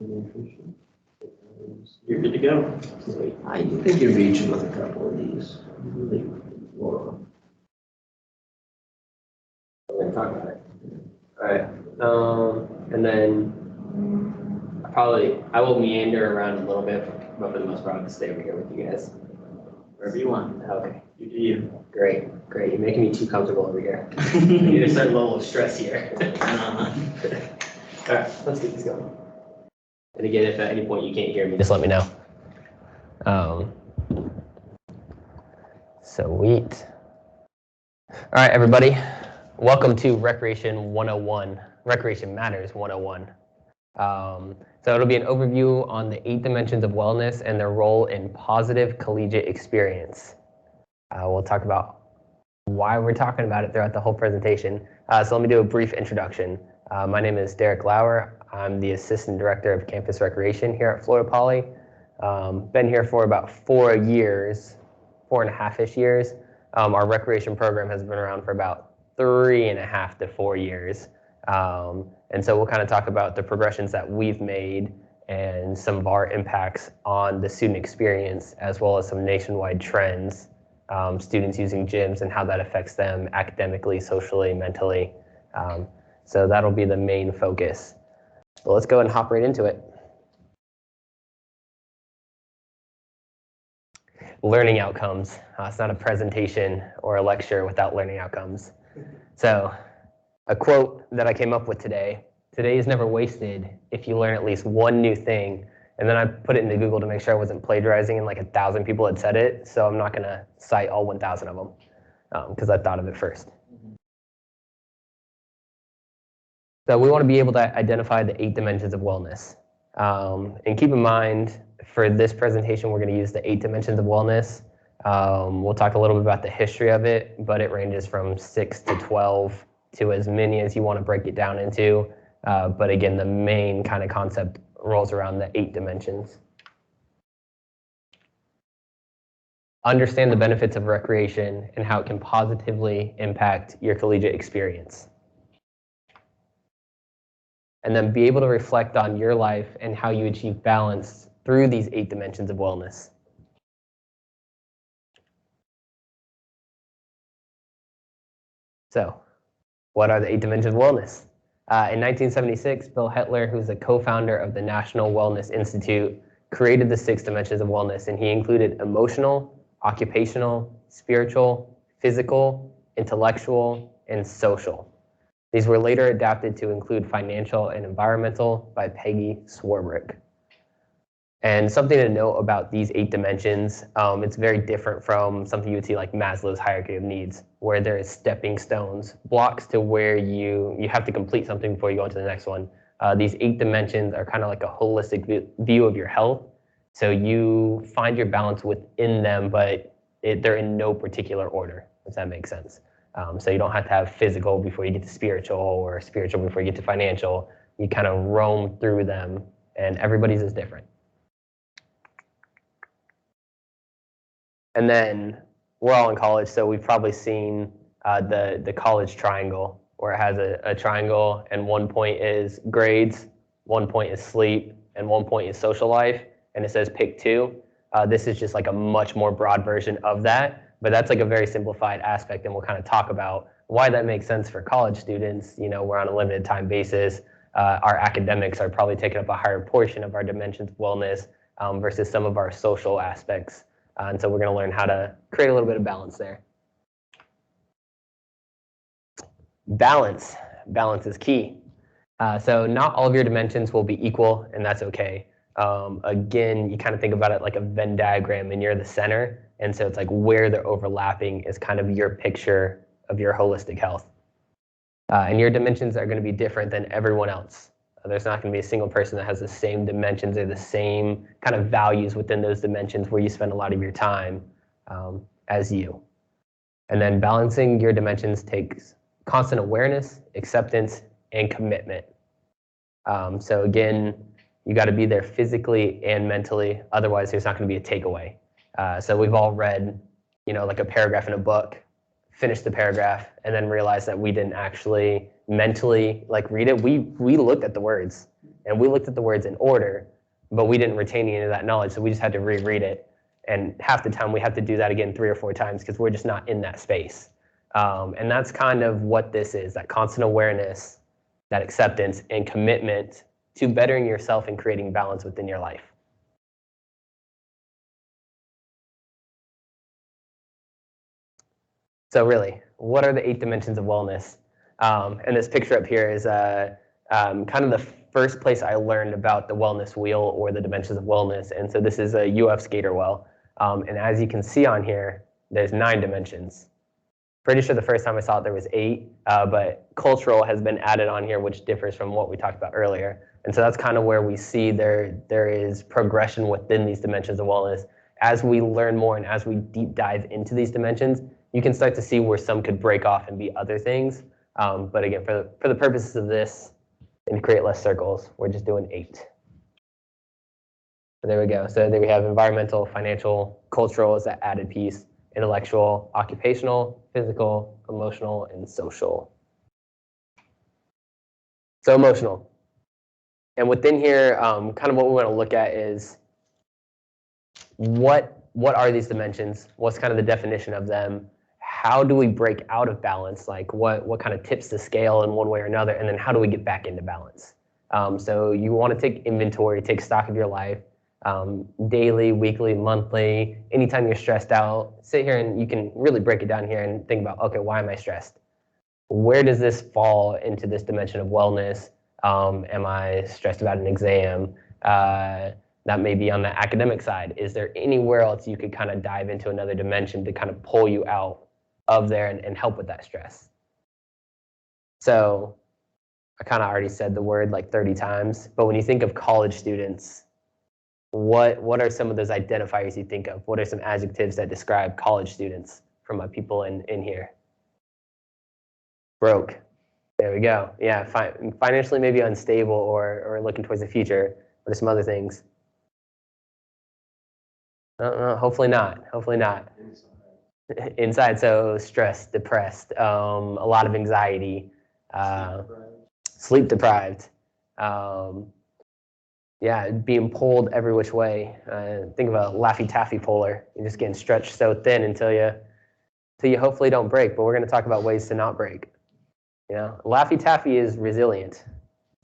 You're good to go. I think you're reaching with a couple of these. Really, or We're gonna talk about it. All right. And then I will meander around a little bit, but for the most part, I'll just stay over here with you guys. Wherever you want. Okay. You do you. Great. You're making me too comfortable over here. I need a certain level of stress here. All right, let's get this going. And again, if at any point you can't hear me, just let me know. Sweet. All right, everybody. Welcome to Recreation 101, Recreation Matters 101. So it'll be an overview on the 8 dimensions of wellness and their role in positive collegiate experience. We'll talk about why we're talking about it throughout the whole presentation. So let me do a brief introduction. My name is Derek Lauer. I'm the Assistant Director of Campus Recreation here at Florida Poly. Been here for about 4 years, 4.5-ish years. Our recreation program has been around for about 3.5 to 4 years. And so we'll kind of talk about the progressions that we've made and some of our impacts on the student experience, as well as some nationwide trends, students using gyms and how that affects them academically, socially, mentally. So that'll be the main focus. But let's go ahead and hop right into it. Learning outcomes. It's not a presentation or a lecture without learning outcomes. So a quote that I came up with today: today is never wasted if you learn at least one new thing. And then I put it into Google to make sure I wasn't plagiarizing and like 1,000 people had said it. So I'm not gonna cite all 1,000 of them because I thought of it first. So we want to be able to identify the 8 dimensions of wellness. And keep in mind, for this presentation, we're going to use the 8 dimensions of wellness. We'll talk a little bit about the history of it, but it ranges from 6 to 12 to as many as you want to break it down into. But again, the main kind of concept rolls around the 8 dimensions. Understand the benefits of recreation and how it can positively impact your collegiate experience. And then be able to reflect on your life and how you achieve balance through these 8 dimensions of wellness. So, what are the 8 dimensions of wellness? In 1976, Bill Hetler, who's the co-founder of the National Wellness Institute, created the 6 dimensions of wellness, and he included emotional, occupational, spiritual, physical, intellectual, and social. These were later adapted to include financial and environmental by Peggy Swarbrick. And something to note about these 8 dimensions, it's very different from something you would see like Maslow's hierarchy of needs, where there is stepping stones, blocks to where you have to complete something before you go into the next one. These 8 dimensions are kind of like a holistic view of your health. So you find your balance within them, but they're in no particular order, if that makes sense. So you don't have to have physical before you get to spiritual, or spiritual before you get to financial. You kind of roam through them, and everybody's is different. And then we're all in college, so we've probably seen the college triangle, where it has a triangle, and one point is grades, one point is sleep, and one point is social life, and it says pick 2. This is just like a much more broad version of that. But that's like a very simplified aspect, and we'll kind of talk about why that makes sense for college students. You know, we're on a limited time basis. Our academics are probably taking up a higher portion of our dimensions of wellness versus some of our social aspects. And so we're going to learn how to create a little bit of balance there. Balance is key. So not all of your dimensions will be equal, and that's okay. Again, you kind of think about it like a Venn diagram, and you're the center. And so it's like where they're overlapping is kind of your picture of your holistic health. And your dimensions are going to be different than everyone else. There's not going to be a single person that has the same dimensions or the same kind of values within those dimensions where you spend a lot of your time as you. And then balancing your dimensions takes constant awareness, acceptance, and commitment. So again, you got to be there physically and mentally. Otherwise, there's not going to be a takeaway. So we've all read, you know, like a paragraph in a book, finish the paragraph, and then realize that we didn't actually mentally like read it. We looked at the words, And we looked at the words in order, but we didn't retain any of that knowledge, so we just had to reread it. And half the time we have to do that again 3 or 4 times because we're just not in that space. And that's kind of what this is, that constant awareness, that acceptance and commitment to bettering yourself and creating balance within your life. So really, what are the 8 dimensions of wellness? And this picture up here is kind of the first place I learned about the wellness wheel or the dimensions of wellness. And so this is a UF skater well. And as you can see on here, there's 9 dimensions. Pretty sure the first time I saw it there was 8, but cultural has been added on here, which differs from what we talked about earlier. And so that's kind of where we see there is progression within these dimensions of wellness. As we learn more and as we deep dive into these dimensions, you can start to see where some could break off and be other things. But again, for the purposes of this, and to create less circles, we're just doing 8. So there we go. So there we have environmental, financial, cultural is that added piece, intellectual, occupational, physical, emotional, and social. So emotional. And within here, kind of what we want to look at is what are these dimensions? What's kind of the definition of them? How do we break out of balance? Like what kind of tips the scale in one way or another? And then how do we get back into balance? So you want to take inventory, take stock of your life, daily, weekly, monthly, anytime you're stressed out, sit here and you can really break it down here and think about, okay, why am I stressed? Where does this fall into this dimension of wellness? Am I stressed about an exam? That may be on the academic side. Is there anywhere else you could kind of dive into another dimension to kind of pull you out of there and help with that stress? So I kind of already said the word like 30 times, but when you think of college students, what are some of those identifiers you think of? What are some adjectives that describe college students from my people in here? Broke. There we go. Yeah, financially maybe unstable or looking towards the future. What are some other things? Hopefully not. Hopefully not. Inside, so stressed, depressed, a lot of anxiety, sleep deprived. Yeah, being pulled every which way. Think of a Laffy Taffy puller. You're just getting stretched so thin until you hopefully don't break. But we're going to talk about ways to not break. You know, Laffy Taffy is resilient.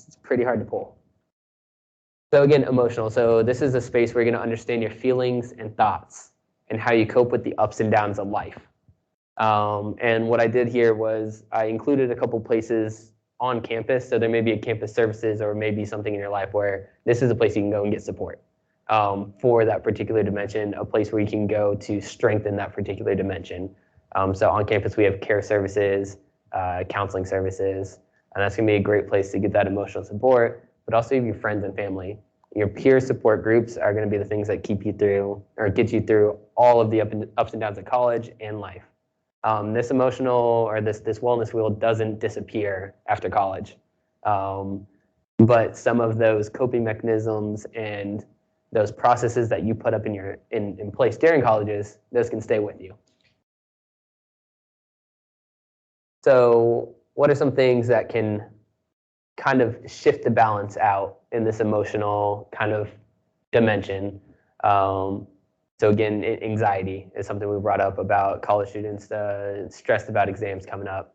It's pretty hard to pull. So again, emotional. So this is a space where you're going to understand your feelings and thoughts and how you cope with the ups and downs of life. And what I did here was I included a couple places on campus. So there may be a campus services or maybe something in your life where this is a place you can go and get support for that particular dimension, a place where you can go to strengthen that particular dimension. So on campus, we have care services, counseling services, and that's going to be a great place to get that emotional support. But also your friends and family. Your peer support groups are going to be the things that keep you through or get you through all of the ups and downs of college and life. This emotional or this wellness wheel doesn't disappear after college. But some of those coping mechanisms and those processes that you put up in place during colleges, those can stay with you. So what are some things that can kind of shift the balance out in this emotional kind of dimension? So again, anxiety is something we brought up about college students stressed about exams coming up.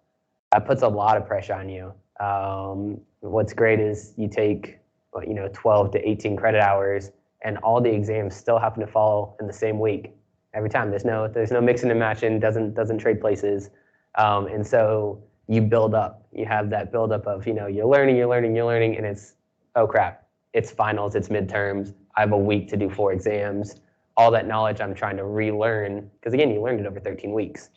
That puts a lot of pressure on you. What's great is you take 12 to 18 credit hours, and all the exams still happen to fall in the same week every time. There's no mixing and matching. Doesn't trade places, and so you build up. You have that buildup of you're learning, and it's, oh crap, it's finals, it's midterms. I have a week to do 4 exams. All that knowledge I'm trying to relearn, because again, you learned it over 13 weeks.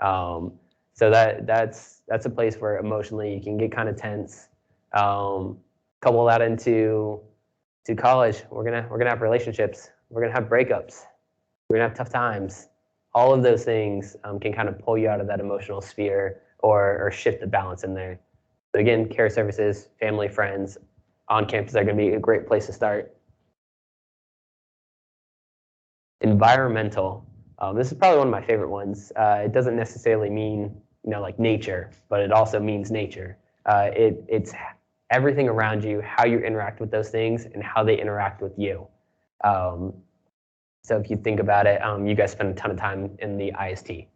So that's a place where emotionally you can get kind of tense. Couple that into college. We're gonna have relationships. We're gonna have breakups. We're gonna have tough times. All of those things can kind of pull you out of that emotional sphere or shift the balance in there. So again, care services, family, friends on campus are going to be a great place to start. Environmental. This is probably one of my favorite ones. It doesn't necessarily mean like nature, but it also means nature. It's everything around you, how you interact with those things, and how they interact with you. So if you think about it, you guys spend a ton of time in the IST.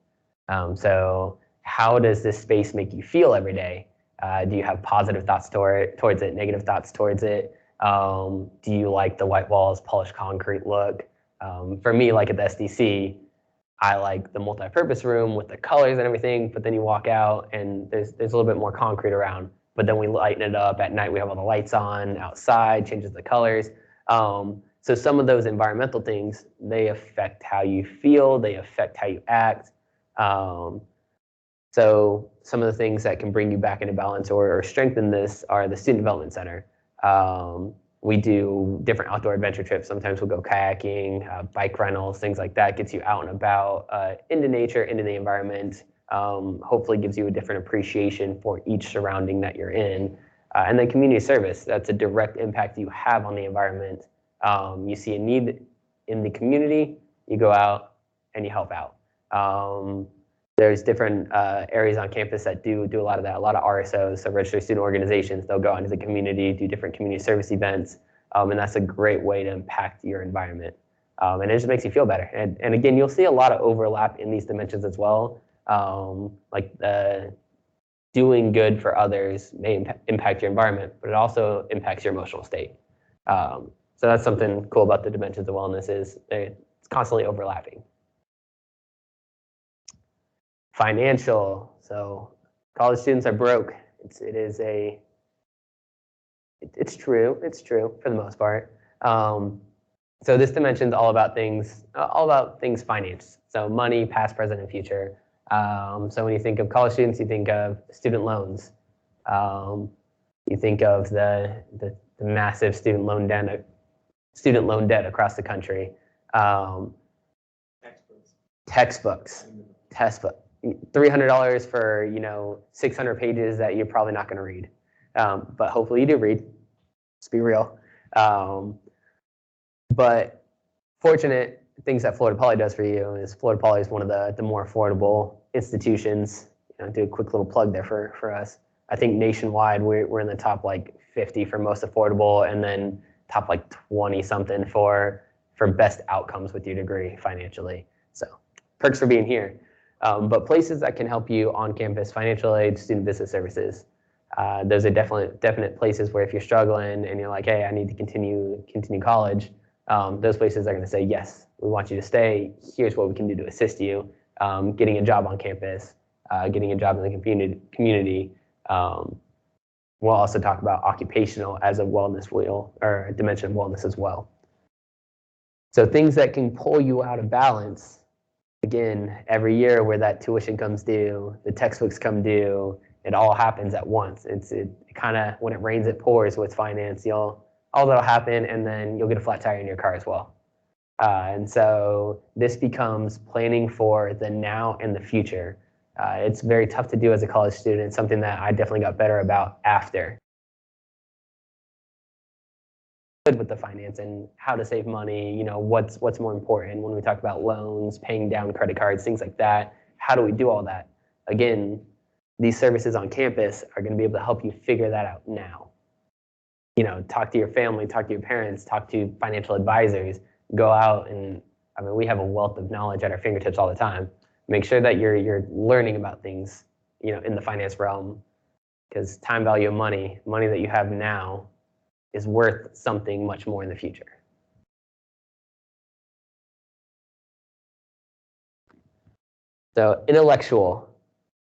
So how does this space make you feel every day? Do you have positive thoughts towards it, negative thoughts towards it? Do you like the white walls, polished concrete look? For me, like at the SDC, I like the multi-purpose room with the colors and everything, but then you walk out and there's a little bit more concrete around, but then we lighten it up. At night, we have all the lights on outside, changes the colors. So some of those environmental things, they affect how you feel, they affect how you act. So some of the things that can bring you back into balance or strengthen this are the Student Development Center. We do different outdoor adventure trips. Sometimes we'll go kayaking, bike rentals, things like that. Gets you out and about, into nature, into the environment. Hopefully gives you a different appreciation for each surrounding that you're in. And then community service, that's a direct impact you have on the environment. You see a need in the community, you go out and you help out. There's different areas on campus that do a lot of that, a lot of RSOs, so registered student organizations. They'll go out into the community, do different community service events, and that's a great way to impact your environment. And it just makes you feel better. And again, you'll see a lot of overlap in these dimensions as well. Like doing good for others may impact your environment, but it also impacts your emotional state. So that's something cool about the dimensions of wellness is it's constantly overlapping. Financial, so college students are broke. It's true for the most part. So this dimension is all about things finance. So money, past, present, and future. So when you think of college students, you think of student loans. You think of the massive student loan debt across the country. Textbooks. $300 for 600 pages that you're probably not going to read, but hopefully you do read. Let's be real. But fortunate things that Florida Poly does for you is Florida Poly is one of the more affordable institutions. Do a quick little plug there for us. I think nationwide we're in the top like 50 for most affordable, and then top like 20 something for best outcomes with your degree financially. So perks for being here. But places that can help you on campus, financial aid, student business services. Those are definite places where if you're struggling and you're like, hey, I need to continue college, those places are going to say, yes, we want you to stay. Here's what we can do to assist you. Getting a job on campus, getting a job in the community. We'll also talk about occupational as a wellness wheel or a dimension of wellness as well. So things that can pull you out of balance. Again, every year where that tuition comes due, the textbooks come due, it all happens at once. It kind of, when it rains, it pours with finance. All that'll happen, and then you'll get a flat tire in your car as well. And so this becomes planning for the now and the future. It's very tough to do as a college student. It's something that I definitely got better about after. With the finance and how to save money, what's more important when we talk about loans, paying down credit cards, things like that. How do we do all that? Again, these services on campus are going to be able to help you figure that out now. Talk to your family, talk to your parents, talk to financial advisors, go out and, we have a wealth of knowledge at our fingertips all the time. Make sure that you're learning about things, in the finance realm, because time value of money that you have now is worth something much more in the future. So intellectual,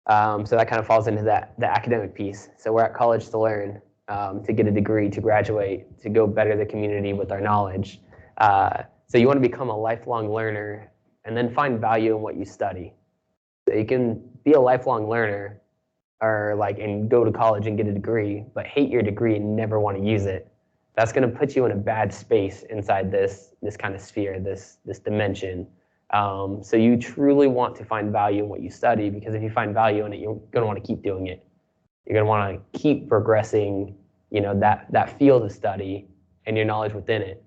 so that kind of falls into the academic piece. So we're at college to learn, to get a degree, to graduate, to go better the community with our knowledge. So you want to become a lifelong learner and then find value in what you study. So you can be a lifelong learner and go to college and get a degree, but hate your degree and never want to use it. That's going to put you in a bad space inside this kind of sphere, this dimension. So you truly want to find value in what you study, because if you find value in it, you're going to want to keep doing it. You're going to want to keep progressing, that field of study and your knowledge within it.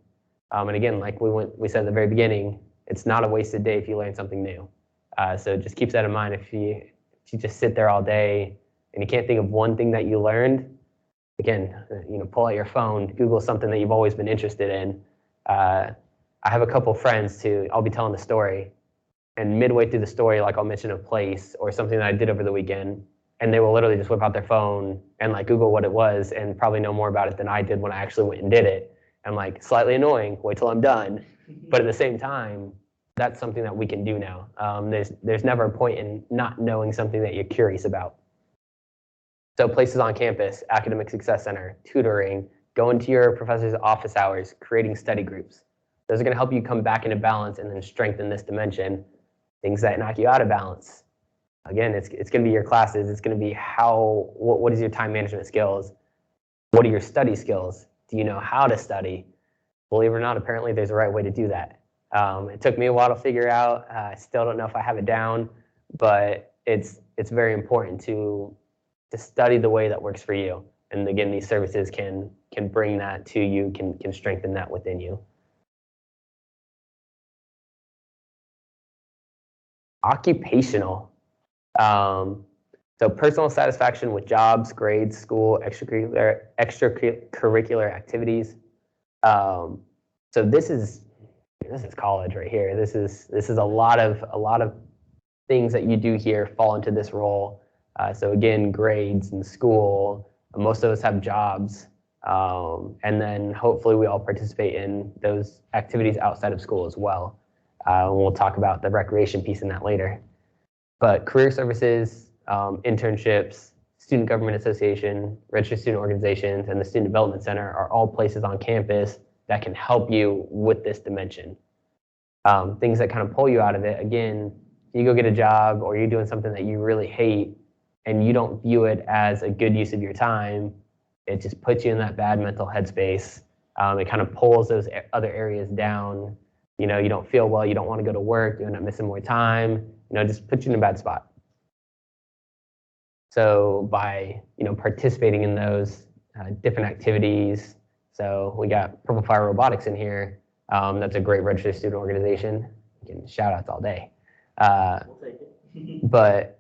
And again, like we said at the very beginning, it's not a wasted day if you learn something new. So just keep that in mind. If you just sit there all day and you can't think of one thing that you learned, again, pull out your phone, Google something that you've always been interested in. I have a couple friends I'll be telling the story, and midway through the story, like I'll mention a place or something that I did over the weekend, and they will literally just whip out their phone and like Google what it was and probably know more about it than I did when I actually went and did it. I'm like, slightly annoying, wait till I'm done. But at the same time, that's something that we can do now. There's never a point in not knowing something that you're curious about. So places on campus, academic success center, tutoring, going to your professor's office hours, creating study groups. Those are going to help you come back into balance and then strengthen this dimension. Things that knock you out of balance. Again, it's going to be your classes. It's going to be what is your time management skills? What are your study skills? Do you know how to study? Believe it or not, apparently there's a right way to do that. It took me a while to figure out. I still don't know if I have it down, but it's very important to study the way that works for you. And again, these services can bring that to you, can strengthen that within you. Occupational. So personal satisfaction with jobs, grades, school, extracurricular activities. So this is college right here. This is a lot of things that you do here fall into this role. So again, grades and school. Most of us have jobs, and then hopefully we all participate in those activities outside of school as well. We'll talk about the recreation piece in that later. But career services, internships, Student Government Association, registered student organizations, and the Student Development Center are all places on campus that can help you with this dimension. Things that kind of pull you out of it. Again, you go get a job or you're doing something that you really hate and you don't view it as a good use of your time, it just puts you in that bad mental headspace. It kind of pulls those other areas down. You don't feel well, you don't want to go to work, you end up missing more time, just puts you in a bad spot. So by participating in those different activities, so we got Purple Fire Robotics in here. That's a great registered student organization. You can shout outs all day. We'll take it. But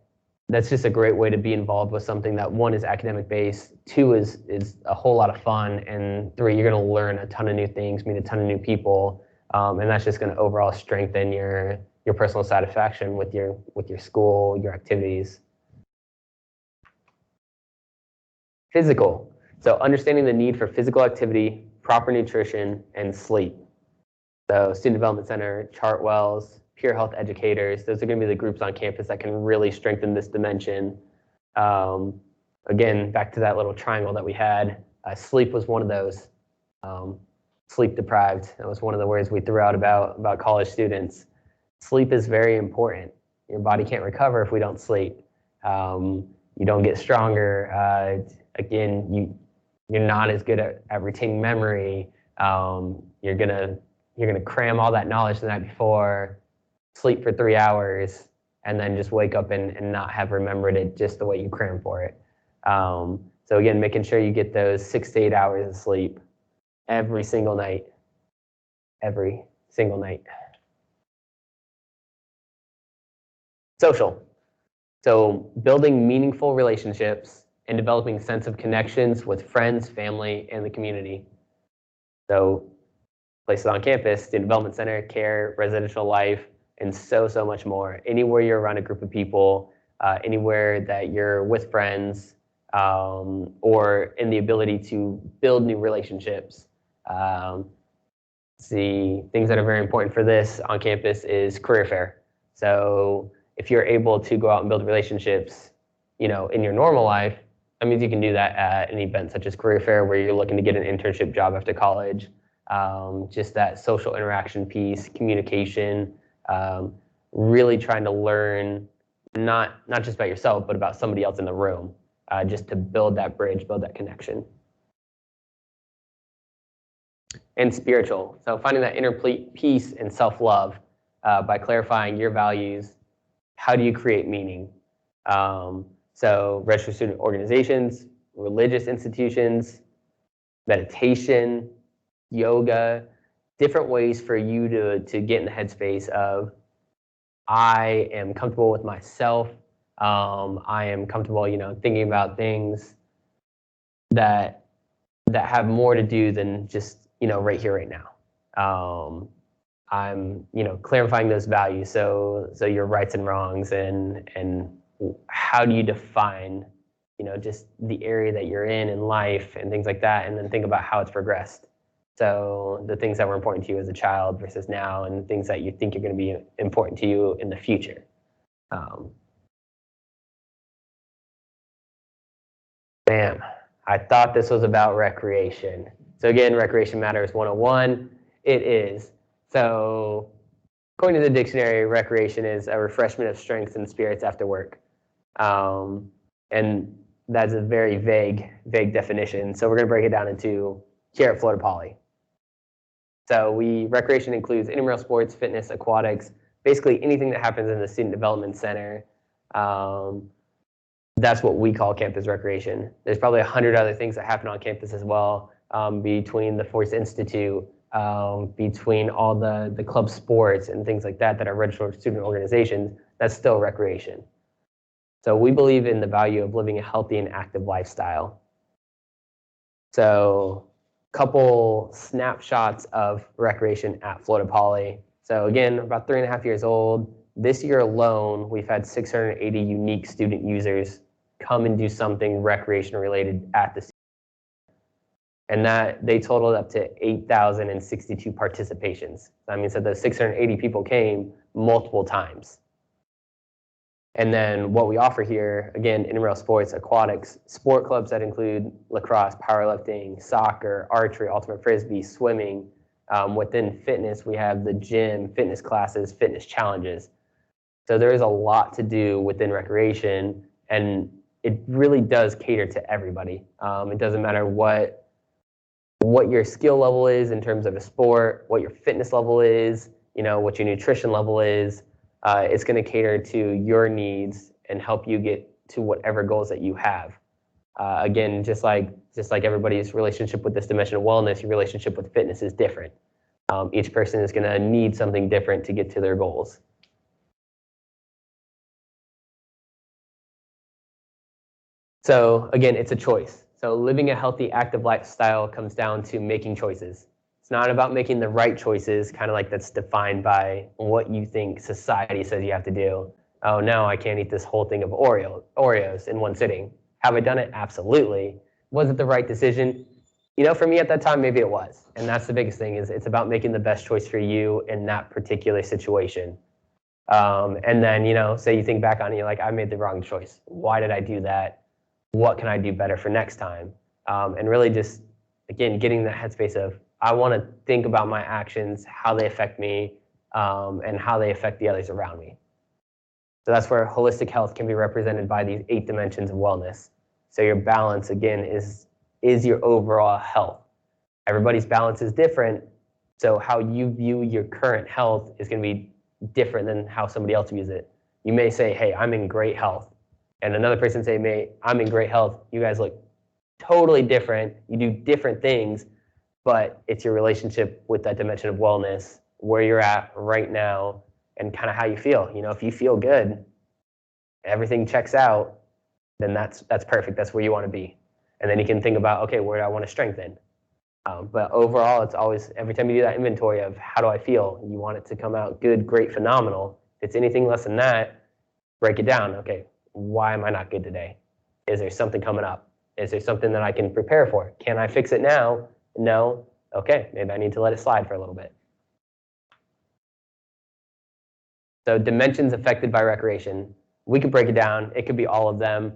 that's just a great way to be involved with something that, one, is academic based, two, is a whole lot of fun, and three, you're going to learn a ton of new things, meet a ton of new people, and that's just going to overall strengthen your personal satisfaction with your school, your activities. Physical. So understanding the need for physical activity, proper nutrition, and sleep. So Student Development Center, Chartwells, Peer Health Educators, those are going to be the groups on campus that can really strengthen this dimension. Again, back to that little triangle that we had, sleep was one of those. Sleep deprived, that was one of the words we threw out about college students. Sleep is very important. Your body can't recover if we don't sleep. You don't get stronger. Again, you're not as good at retaining memory. You're gonna cram all that knowledge the night before, sleep for 3 hours, and then just wake up and not have remembered it just the way you crammed for it. So again, making sure you get those 6 to 8 hours of sleep every single night. Every single night. Social. So building meaningful relationships and developing a sense of connections with friends, family, and the community. So places on campus, Student Development Center, care, residential life, and so much more. Anywhere you're around a group of people, anywhere that you're with friends, or in the ability to build new relationships. The things that are very important for this on campus is career fair. So if you're able to go out and build relationships, in your normal life, that means you can do that at an event such as career fair where you're looking to get an internship job after college. Just that social interaction piece, communication, really trying to learn not just about yourself, but about somebody else in the room, just to build that bridge, build that connection. And spiritual, so finding that inner peace and self-love by clarifying your values. How do you create meaning? So registered student organizations, religious institutions, meditation, yoga, different ways for you to get in the headspace of, I am comfortable with myself. I am comfortable, thinking about things that that have more to do than just, right here, right now. I'm, clarifying those values. So your rights and wrongs and how do you define, just the area that you're in life and things like that, and then think about how it's progressed. So the things that were important to you as a child versus now, and things that you think are going to be important to you in the future. Bam. I thought this was about recreation. So again, Recreation Matters 101. It is. So according to the dictionary, recreation is a refreshment of strength and spirits after work. And that's a very vague definition. So we're going to break it down into here at Florida Poly. So recreation includes intramural sports, fitness, aquatics, basically anything that happens in the Student Development Center. That's what we call campus recreation. There's probably 100 other things that happen on campus as well, between the Force Institute, between all the club sports and things like that are registered student organizations. That's still recreation. So we believe in the value of living a healthy and active lifestyle. So couple snapshots of recreation at Florida Poly. So again, about 3.5 years old. This year alone, we've had 680 unique student users come and do something recreation related at the and that they totaled up to 8,062 participations. That means that those 680 people came multiple times. And then what we offer here, again, intramural sports, aquatics, sport clubs that include lacrosse, powerlifting, soccer, archery, ultimate frisbee, swimming. Within fitness, we have the gym, fitness classes, fitness challenges. So there is a lot to do within recreation, and it really does cater to everybody. It doesn't matter what your skill level is in terms of a sport, what your fitness level is, what your nutrition level is. It's going to cater to your needs and help you get to whatever goals that you have. Again, just like everybody's relationship with this dimension of wellness, your relationship with fitness is different. Each person is going to need something different to get to their goals. So again, it's a choice. So living a healthy, active lifestyle comes down to making choices. It's not about making the right choices, kind of like that's defined by what you think society says you have to do. Oh no, I can't eat this whole thing of Oreos in one sitting. Have I done it? Absolutely. Was it the right decision? For me at that time, maybe it was. And that's the biggest thing, is it's about making the best choice for you in that particular situation. And then, say you think back on it, you're like, I made the wrong choice. Why did I do that? What can I do better for next time? And really just, again, getting the headspace of, I want to think about my actions, how they affect me, and how they affect the others around me. So that's where holistic health can be represented by these 8 dimensions of wellness. So your balance, again, is your overall health. Everybody's balance is different, so how you view your current health is going to be different than how somebody else views it. You may say, hey, I'm in great health. And another person say, mate, I'm in great health. You guys look totally different. You do different things, but it's your relationship with that dimension of wellness, where you're at right now, and kind of how you feel. If you feel good, everything checks out, then that's perfect. That's where you want to be. And then you can think about, okay, where do I want to strengthen? But overall, it's always, every time you do that inventory of how do I feel, you want it to come out good, great, phenomenal. If it's anything less than that, break it down. Okay, why am I not good today? Is there something coming up? Is there something that I can prepare for? Can I fix it now? No. Okay, maybe I need to let it slide for a little bit. So dimensions affected by recreation. We could break it down. It could be all of them.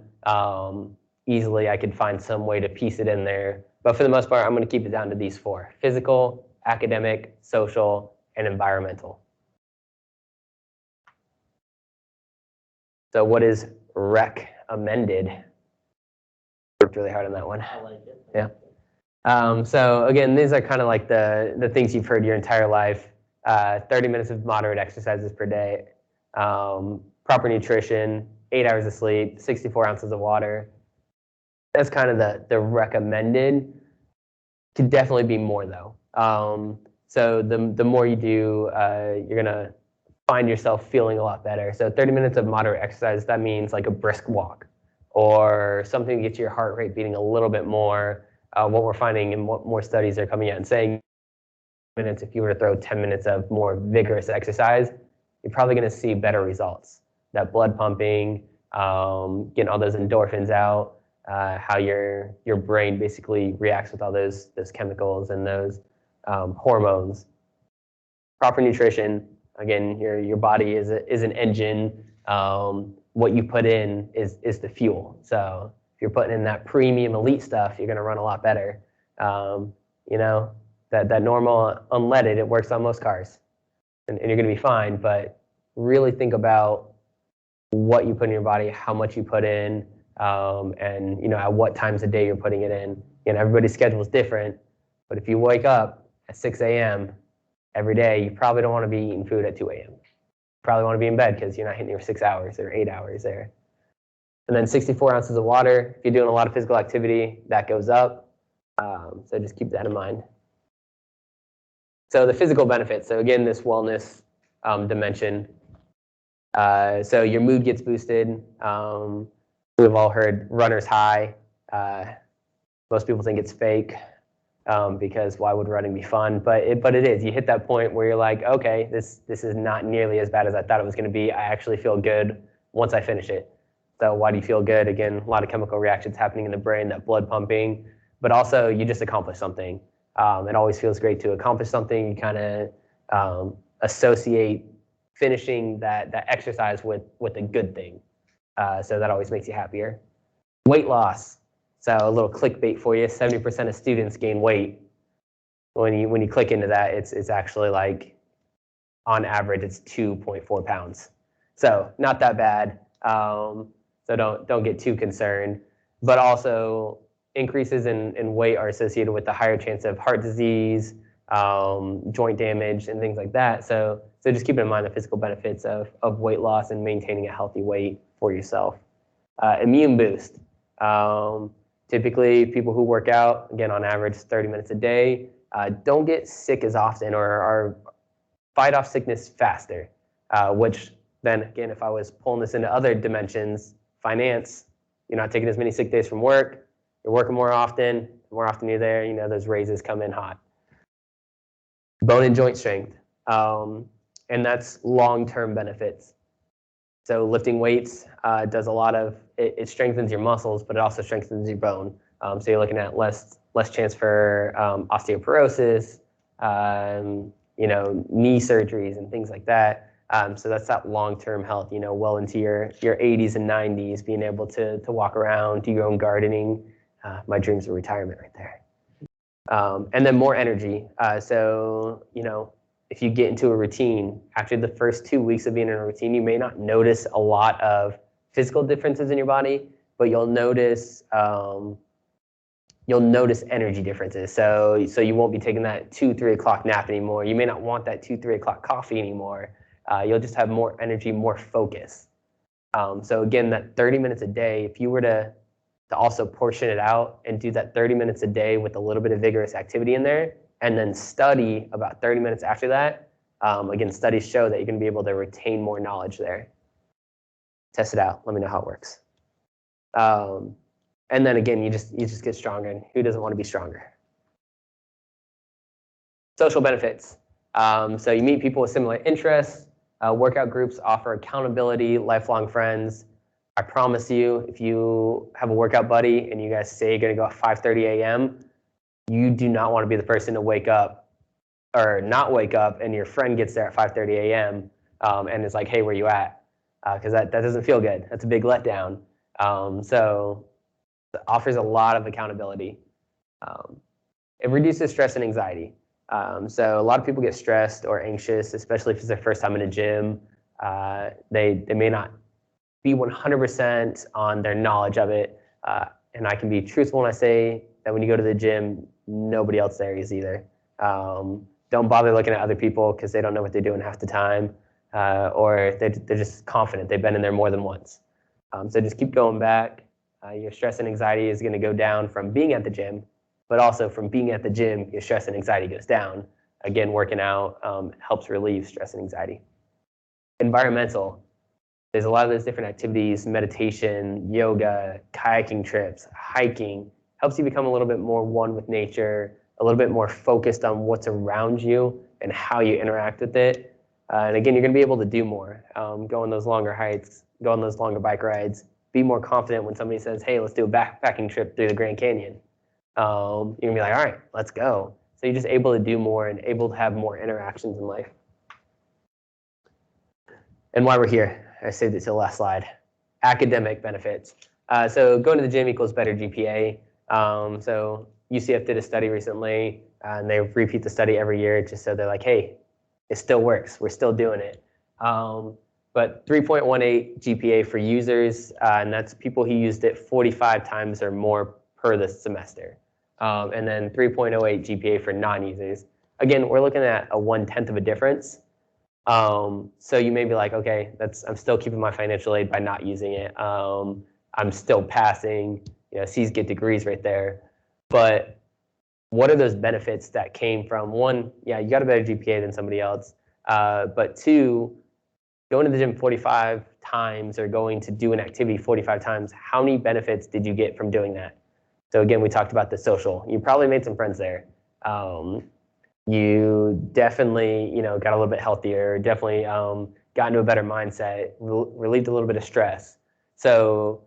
Easily, I could find some way to piece it in there. But for the most part, I'm going to keep it down to these 4: physical, academic, social, and environmental. So what is recommended? Worked really hard on that one. I like it. Yeah. So again, these are kind of like the things you've heard your entire life. 30 minutes of moderate exercises per day, proper nutrition, 8 hours of sleep, 64 ounces of water. That's kind of the recommended. Could definitely be more though. So the more you do, you're gonna find yourself feeling a lot better. So 30 minutes of moderate exercise, that means like a brisk walk or something to get your heart rate beating a little bit more. what we're finding and what more studies are coming out and saying, minutes, if you were to throw 10 minutes of more vigorous exercise, you're probably going to see better results. That blood pumping, getting all those endorphins out, how your brain basically reacts with all those chemicals and those hormones. Proper nutrition, again, your body is an engine. What you put in is the fuel. So if you're putting in that premium elite stuff, you're going to run a lot better. You know, that normal unleaded, it works on most cars, and you're going to be fine. But really think about what you put in your body, how much you put in, and you know, at what times a day you're putting it in. You know, everybody's schedule is different, but if you wake up at 6 a.m. every day, you probably don't want to be eating food at 2 a.m. You probably want to be in bed because you're not hitting your 6 hours or 8 hours there. And then 64 ounces of water. If you're doing a lot of physical activity, that goes up. So just keep that in mind. So the physical benefits. So again, this wellness dimension. So your mood gets boosted. We've all heard runner's high. Most people think it's fake because why would running be fun? But it is. You hit that point where you're like, okay, this is not nearly as bad as I thought it was going to be. I actually feel good once I finish it. So why do you feel good? Again, a lot of chemical reactions happening in the brain, that blood pumping, but also you just accomplished something. It always feels great to accomplish something. You kind of associate finishing that exercise with a good thing. So that always makes you happier. Weight loss. So a little clickbait for you. 70% of students gain weight. When you click into that, it's actually like, on average, it's 2.4 pounds. So not that bad. So don't get too concerned. But also increases in weight are associated with the higher chance of heart disease, joint damage, and things like that. So just keep in mind the physical benefits of weight loss and maintaining a healthy weight for yourself. Immune boost. Typically, people who work out, again, on average, 30 minutes a day, don't get sick as often or fight off sickness faster, which then, again, if I was pulling this into other dimensions, finance, you're not taking as many sick days from work, you're working more often you're there, you know, those raises come in hot. Bone and joint strength, and that's long-term benefits. So lifting weights does a lot of, it strengthens your muscles, but it also strengthens your bone. So you're looking at less chance for osteoporosis, you know, knee surgeries and things like that. So that's that long-term health, you know, well into your 80s and 90s, being able to walk around, do your own gardening. My dreams of retirement right there. And then more energy. So, you know, if you get into a routine, after the first 2 weeks of being in a routine, you may not notice a lot of physical differences in your body, but you'll notice energy differences. So you won't be taking that 2-3 o'clock nap anymore. You may not want that 2-3 o'clock coffee anymore. You'll just have more energy, more focus. So again, that 30 minutes a day, if you were to also portion it out and do that 30 minutes a day with a little bit of vigorous activity in there, and then study about 30 minutes after that, again, studies show that you're going to be able to retain more knowledge there. Test it out. Let me know how it works. And then again, you just get stronger, and who doesn't want to be stronger? Social benefits. So you meet people with similar interests. Workout groups offer accountability, lifelong friends. I promise you, if you have a workout buddy and you guys say you're going to go at 5:30 a.m., you do not want to be the person to wake up or not wake up and your friend gets there at 5:30 a.m. And is like, hey, where you at? Because that doesn't feel good. That's a big letdown. So it offers a lot of accountability. It reduces stress and anxiety. So a lot of people get stressed or anxious, especially if it's their first time in a gym. They may not be 100% on their knowledge of it. And I can be truthful when I say that when you go to the gym, nobody else there is either. Don't bother looking at other people because they don't know what they're doing half the time, or they're just confident. They've been in there more than once. So just keep going back. Your stress and anxiety is going to go down from being at the gym, but also from being at the gym, your stress and anxiety goes down. Again, working out helps relieve stress and anxiety. Environmental. There's a lot of those different activities, meditation, yoga, kayaking trips, hiking, helps you become a little bit more one with nature, a little bit more focused on what's around you and how you interact with it. And again, you're going to be able to do more, go on those longer hikes, go on those longer bike rides, be more confident when somebody says, hey, let's do a backpacking trip through the Grand Canyon. You're going to be like, all right, let's go. So you're just able to do more and able to have more interactions in life. And why we're here, I saved it to the last slide. Academic benefits. So going to the gym equals better GPA. So UCF did a study recently, and they repeat the study every year just so they're like, hey, it still works. We're still doing it. But 3.18 GPA for users, and that's people who used it 45 times or more per the semester. And then 3.08 GPA for non-users. Again, we're looking at a 1/10 of a difference. So you may be like, okay, I'm still keeping my financial aid by not using it. I'm still passing, C's get degrees right there. But what are those benefits that came from? One, yeah, you got a better GPA than somebody else. But two, going to the gym 45 times or going to do an activity 45 times, how many benefits did you get from doing that? So again, we talked about the social. You probably made some friends there. You definitely, got a little bit healthier, definitely got into a better mindset, relieved a little bit of stress. So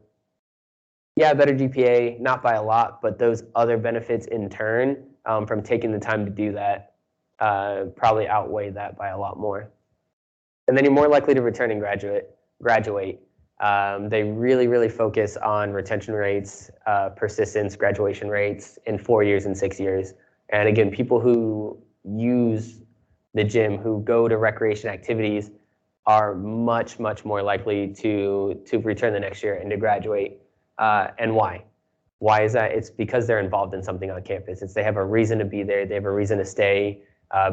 yeah, better GPA, not by a lot, but those other benefits in turn from taking the time to do that probably outweigh that by a lot more. And then you're more likely to return and graduate. They really, really focus on retention rates, persistence, graduation rates in 4 years and 6 years. And again, people who use the gym, who go to recreation activities, are much, much more likely to return the next year and to graduate. And why? Why is that? It's because they're involved in something on campus. They have a reason to be there. They have a reason to stay.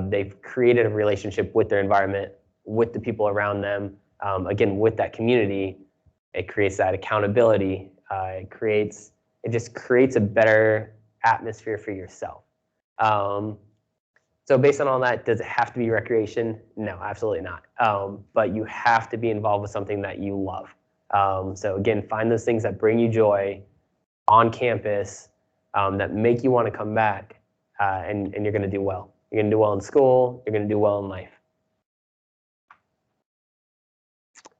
They've created a relationship with their environment, with the people around them. Again, with that community, it creates that accountability. It just creates a better atmosphere for yourself. So based on all that, does it have to be recreation? No, absolutely not. But you have to be involved with something that you love. So again, find those things that bring you joy on campus, that make you want to come back, and you're going to do well. You're going to do well in school. You're going to do well in life.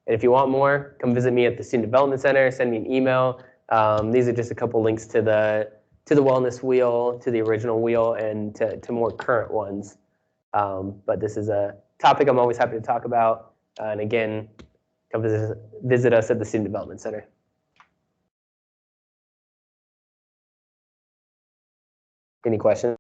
And if you want more, come visit me at the Student Development Center. Send me an email. These are just a couple links to the wellness wheel, to the original wheel, and to more current ones. But this is a topic I'm always happy to talk about. And again, come visit us at the Student Development Center. Any questions?